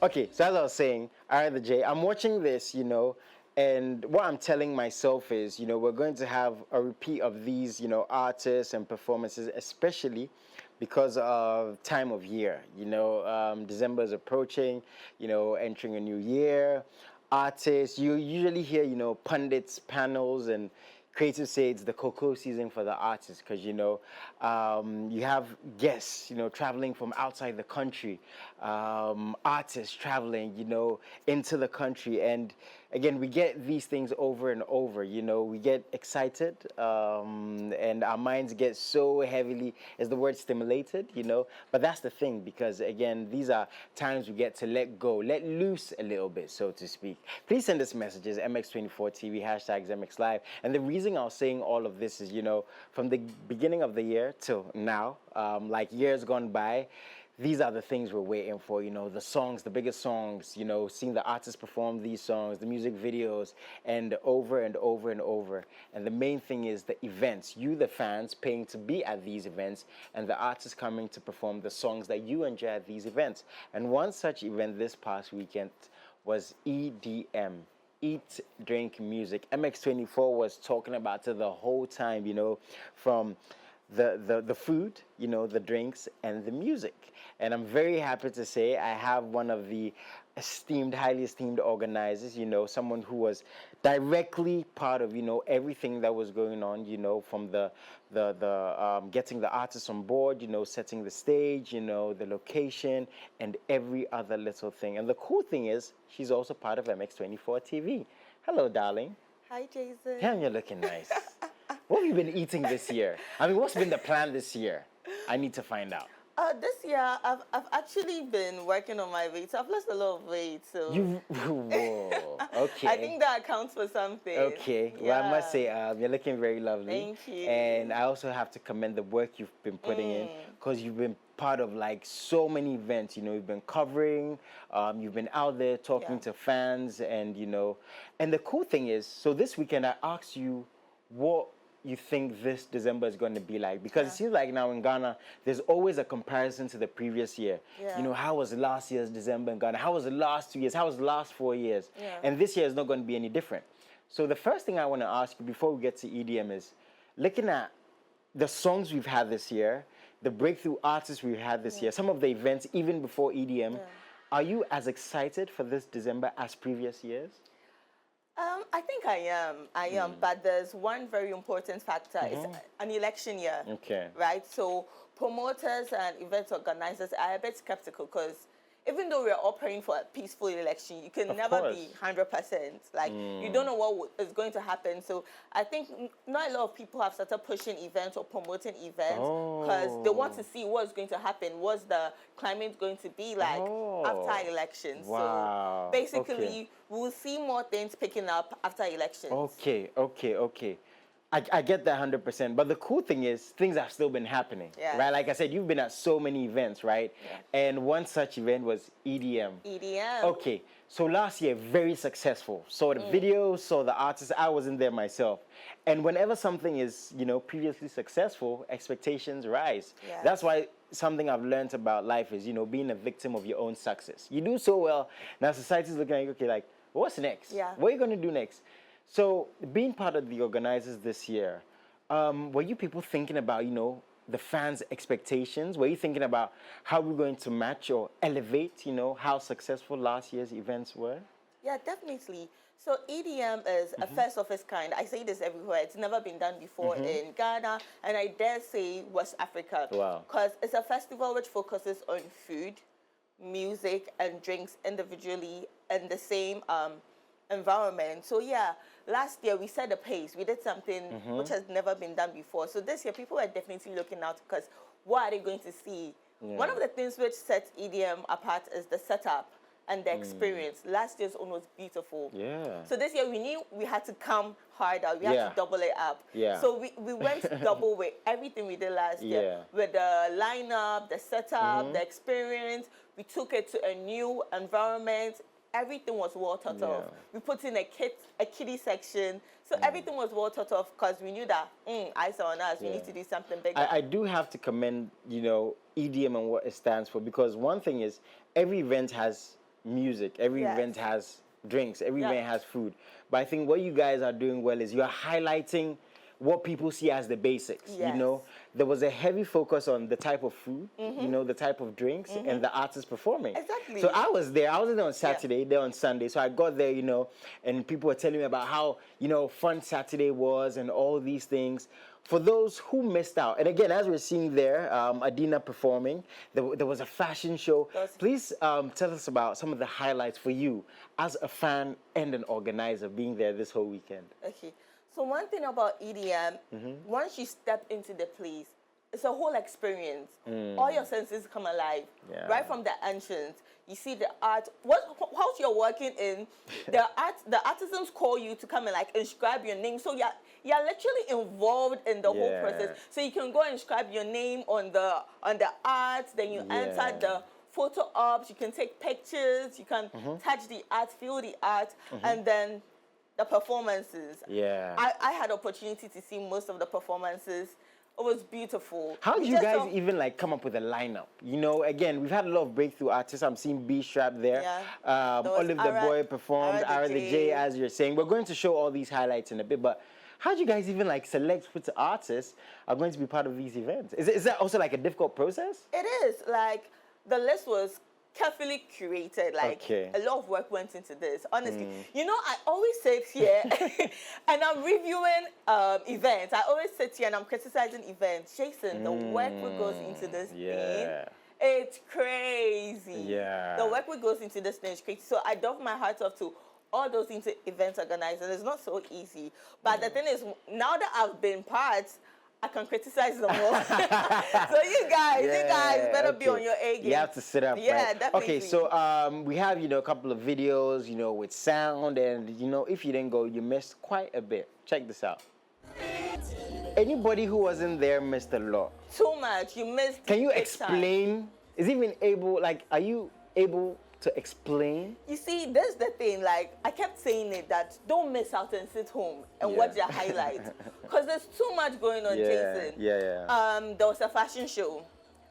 Okay, so as I was saying, all right, the J, I'm watching this, and what I'm telling myself is, we're going to have a repeat of these, artists and performances, especially because of time of year. December is approaching, entering a new year. Artists, you usually hear, pundits, panels, and creative say it's the cocoa season for the artists because you have guests traveling from outside the country, artists traveling into the country, and again we get these things over and over. We get excited, and our minds get so heavily, is the word stimulated, but that's the thing, because again these are times we get to let go, let loose a little bit, so to speak. Please send us messages, MX24TV, hashtags MXLIVE. And the reason I was saying all of this is, from the beginning of the year till now, like years gone by, these are the things we're waiting for, the songs, the biggest songs, seeing the artists perform these songs, the music videos, and over and over and over. And the main thing is the events, you, the fans, paying to be at these events, and the artists coming to perform the songs that you enjoy at these events. And one such event this past weekend was EDM. Eat, drink, music. MX24 was talking about it the whole time, from the food, the drinks, and the music. And I'm very happy to say I have one of the highly esteemed organizers, someone who was directly part of, everything that was going on, from the getting the artists on board, setting the stage, the location, and every other little thing. And the cool thing is, she's also part of MX24 TV. Hello, darling. Hi, Jason. Damn, you're looking nice. What have you been eating this year? I mean, what's been the plan this year? I need to find out. This year, I've actually been working on my weight. So I've lost a lot of weight. So Whoa, okay. I think that accounts for something. Okay. Yeah. Well, I must say, you're looking very lovely. Thank you. And I also have to commend the work you've been putting in, because you've been part of like so many events. You've been covering, you've been out there talking to fans, and and the cool thing is, so this weekend I asked you what you think this December is going to be like, because it seems like now in Ghana there's always a comparison to the previous year. How was last year's December in Ghana? How was the last 2 years? How was the last 4 years? And this year is not going to be any different. So the first thing I want to ask you before we get to EDM is, looking at the songs we've had this year, the breakthrough artists we've had this year, some of the events even before EDM, are you as excited for this December as previous years? I think I am, but there's one very important factor. It's an election year, right? So promoters and event organizers are a bit skeptical, because even though we're all praying for a peaceful election, you can never be 100%. Like, you don't know what is going to happen. So I think not a lot of people have started pushing events or promoting events, because they want to see what's going to happen. What's the climate going to be like after elections? So basically, we'll see more things picking up after elections. Okay. I get that 100%, but the cool thing is things have still been happening, right? Like I said, you've been at so many events, right? And one such event was EDM. EDM. Okay, so last year, very successful. Saw the videos, saw the artists. I wasn't there myself. And whenever something is, previously successful, expectations rise. That's why something I've learned about life is, being a victim of your own success. You do so well, now society's looking at you, okay, like, what's next? What are you going to do next? So, being part of the organizers this year, were you people thinking about, the fans' expectations? Were you thinking about how we're going to match or elevate, how successful last year's events were? Yeah, definitely. So EDM is a first of its kind. I say this everywhere. It's never been done before in Ghana, and I dare say West Africa. Wow. Because it's a festival which focuses on food, music, and drinks individually in the same environment. So yeah, last year we set the pace. We did something which has never been done before. So this year people are definitely looking out, because what are they going to see? One of the things which sets EDM apart is the setup and the experience. Last year's one was beautiful. So this year we knew we had to come harder. We had to double it up. So we went double with everything we did last year. With the lineup, the setup, the experience. We took it to a new environment. Everything was well thought of. We put in a kiddie section. So everything was well thought of, because we knew that, eyes are on us. We need to do something bigger. I do have to commend, EDM and what it stands for, because one thing is, every event has music. Every Yes. event has drinks. Every Yeah. event has food. But I think what you guys are doing well is you're highlighting what people see as the basics. You Yes. know, there was a heavy focus on the type of food, you know, the type of drinks, and the artists performing. Exactly. So I was there. I was there on Saturday, there on Sunday. So I got there, you know, and people were telling me about how, you know, fun Saturday was and all these things. For those who missed out, and again, as we're seeing there, Adina performing, there was a fashion show. Please tell us about some of the highlights for you as a fan and an organizer being there this whole weekend. Okay. So one thing about EDM, once you step into the place, it's a whole experience. All your senses come alive. Yeah. Right from the entrance, you see the art. Whilst you're working in, the artisans call you to come and like inscribe your name. So you're literally involved in the whole process. So you can go and inscribe your name on the art. Then you enter the photo ops. You can take pictures. You can touch the art, feel the art, and then the performances. Yeah. I had opportunity to see most of the performances. It was beautiful. How did you guys even like come up with a lineup? You know, again, we've had a lot of breakthrough artists. I'm seeing B-Strap there. Olive the Boy performed, Ara the J, as you're saying. We're going to show all these highlights in a bit, but how do you guys even like select which artists are going to be part of these events? Is that also like a difficult process? It is. Like, the list was carefully curated. Like, a lot of work went into this, honestly. You know, I always sit here and I'm reviewing events. I always sit here and I'm criticizing events. Jason, the work that goes into this thing, it's crazy. Yeah. The work that goes into this thing is crazy. So I doff my hat off to all those event organizers. It's not so easy. But the thing is, now that I've been part, I can criticize them more. So you guys better be on your A game. You have to sit up. Yeah, right? definitely. Okay, so we have, you know, a couple of videos, you know, with sound, and you know, if you didn't go, you missed quite a bit. Check this out. Anybody who wasn't there missed a lot. Too much. You missed. Can you explain? Is even able? Like, are you able to explain? You see, that's the thing. Like, I kept saying it, that don't miss out and sit home and watch the highlights, because there's too much going on, Jason. There was a fashion show.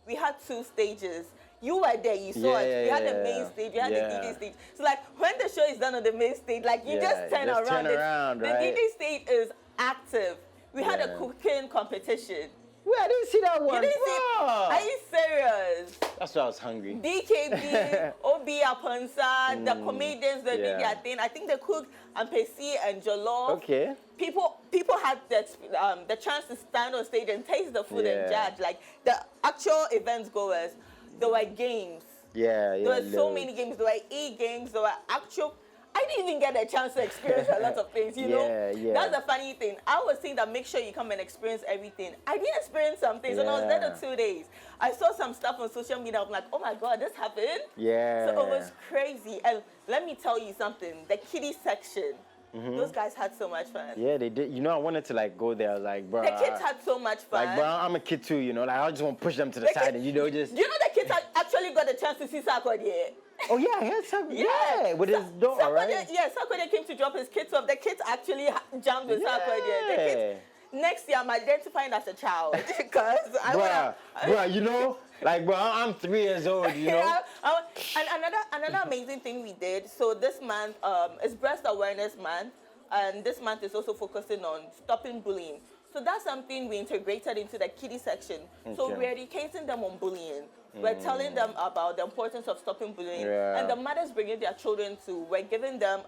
We had 2 stages. You were there, you saw it. We had the main stage, we had the DJ stage. So like, when the show is done on the main stage, like, you just turn around. The DJ stage is active. We had a cooking competition. Wait, I didn't see that one. You didn't see? Are you serious? That's why I was hungry. DKB, Obi Aponsa, the comedians, they did their thing. I think they cooked ampesi and jollof. Okay. People had the chance to stand on stage and taste the food and judge. Like, the actual event goers, there were games. There were so many games. There were e-games. There were actual. I didn't even get a chance to experience a lot of things, you know? That's the funny thing. I was saying that make sure you come and experience everything. I didn't experience some things, and I was there for 2 days. I saw some stuff on social media. I'm like, oh my God, this happened? So it was crazy. And let me tell you something. The kiddie section, those guys had so much fun. Yeah, they did. You know, I wanted to like go there. I was like, bro. The kids had so much fun. Like, bro, I'm a kid too, you know? Like, I just want to push them to the side and, you know, just... You know the kids actually got a chance to see Sarkodie? Oh, yeah, with his daughter, right? Yeah, Sarkodie came to drop his kids off. The kids actually jumped with Sarkodie. The kids, next year, I'm identifying as a child because Bruh, you know, like, bro, I'm 3 years old, you know? And another amazing thing we did, so this month is Breast Awareness Month, and this month is also focusing on stopping bullying. So that's something we integrated into the kiddie section. So we're educating them on bullying. We're telling them about the importance of stopping bullying. And the mothers bringing their children to, we're giving them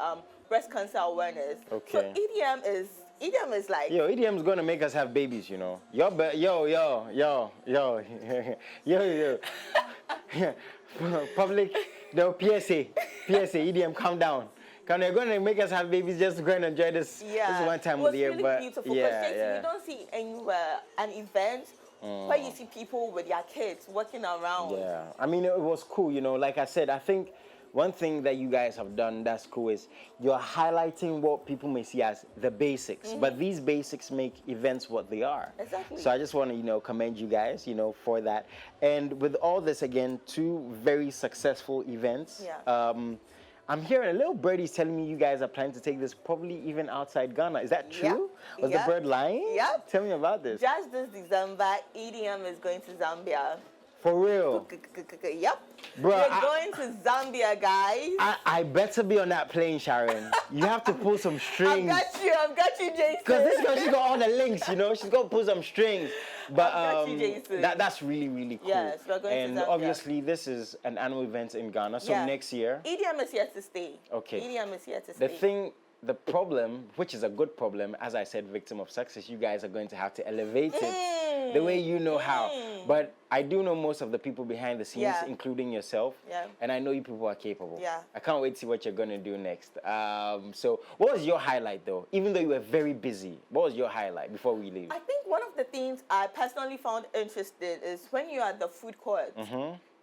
breast cancer awareness. So EDM is like... Yo, EDM is going to make us have babies, you know. Yo. Public, no, PSA, EDM, calm down. They're going to make us have babies just to go and enjoy this one time of the year. It was really beautiful. You don't see anywhere an event where you see people with their kids walking around. Yeah, I mean, it was cool, you know. Like I said, I think one thing that you guys have done that's cool is you're highlighting what people may see as the basics, but these basics make events what they are. Exactly. So I just want to, you know, commend you guys, you know, for that. And with all this, again, 2 very successful events. I'm hearing a little birdie's telling me you guys are planning to take this probably even outside Ghana. Is that true? Was the bird lying? Yep. Tell me about this. Just this December, EDM is going to Zambia For real. Yep. Bro, We're going to Zambia, guys. I better be on that plane, Sharon. You have to pull some strings. I've got you, Jason. Because this girl, she's got all the links, you know. She's got to pull some strings. But I've got you, Jason. that's really, really cool. Yes, we're going to Zambia. And obviously, this is an annual event in Ghana. So next year. EDM is here to stay. Okay. EDM is here to stay. The problem, which is a good problem, as I said, victim of success, you guys are going to have to elevate it the way you know how. But I do know most of the people behind the scenes, including yourself. Yeah. And I know you people are capable. Yeah. I can't wait to see what you're going to do next. So what was your highlight, though? Even though you were very busy, what was your highlight before we leave? I think one of the things I personally found interesting is when you're at the food court,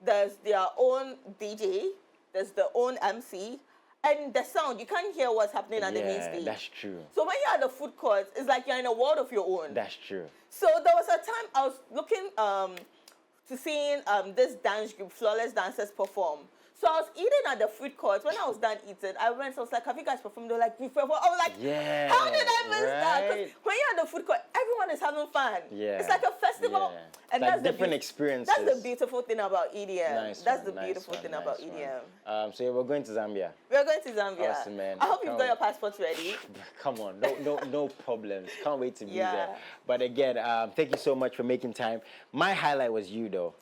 there's their own DJ, there's their own MC, and the sound, you can't hear what's happening on the main stage. Yeah, that's true. So when you're at the food court, it's like you're in a world of your own. That's true. So there was a time I was looking to seeing this dance group, Flawless Dancers, perform. So I was eating at the food court. When I was done eating, I went, so I was like, have you guys performed? They were like, we performed. I was like, how did I miss that? Because when you're at the food court, everyone is having fun. Yeah. It's like a festival. Yeah. And like that's different the experiences. That's the beautiful thing about EDM. Nice that's one, the beautiful thing about EDM. So we're going to Zambia. We're going to Zambia. Awesome, man. I hope you've got your passports ready. Come on, no problems. Can't wait to be Yeah. there. But again, thank you so much for making time. My highlight was you, though.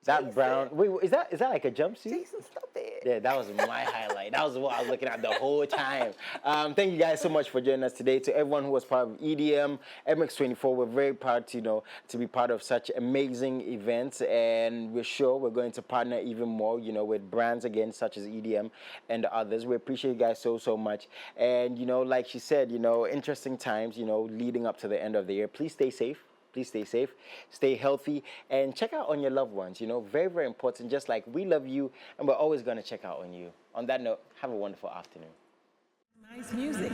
That Jason. brown. Wait, is that like a jumpsuit? Jason, stop it. Yeah, that was my highlight. That was what I was looking at the whole time. Thank you guys so much for joining us today. To everyone who was part of EDM, MX24, we're very proud to be part of such amazing events, and we're sure we're going to partner even more, with brands again such as EDM and others. We appreciate you guys so much. And like she said, interesting times, leading up to the end of the year. Please stay safe. Please stay safe, stay healthy, and check out on your loved ones. Very, very important. Just like we love you, and we're always going to check out on you. On that note, have a wonderful afternoon. Nice music.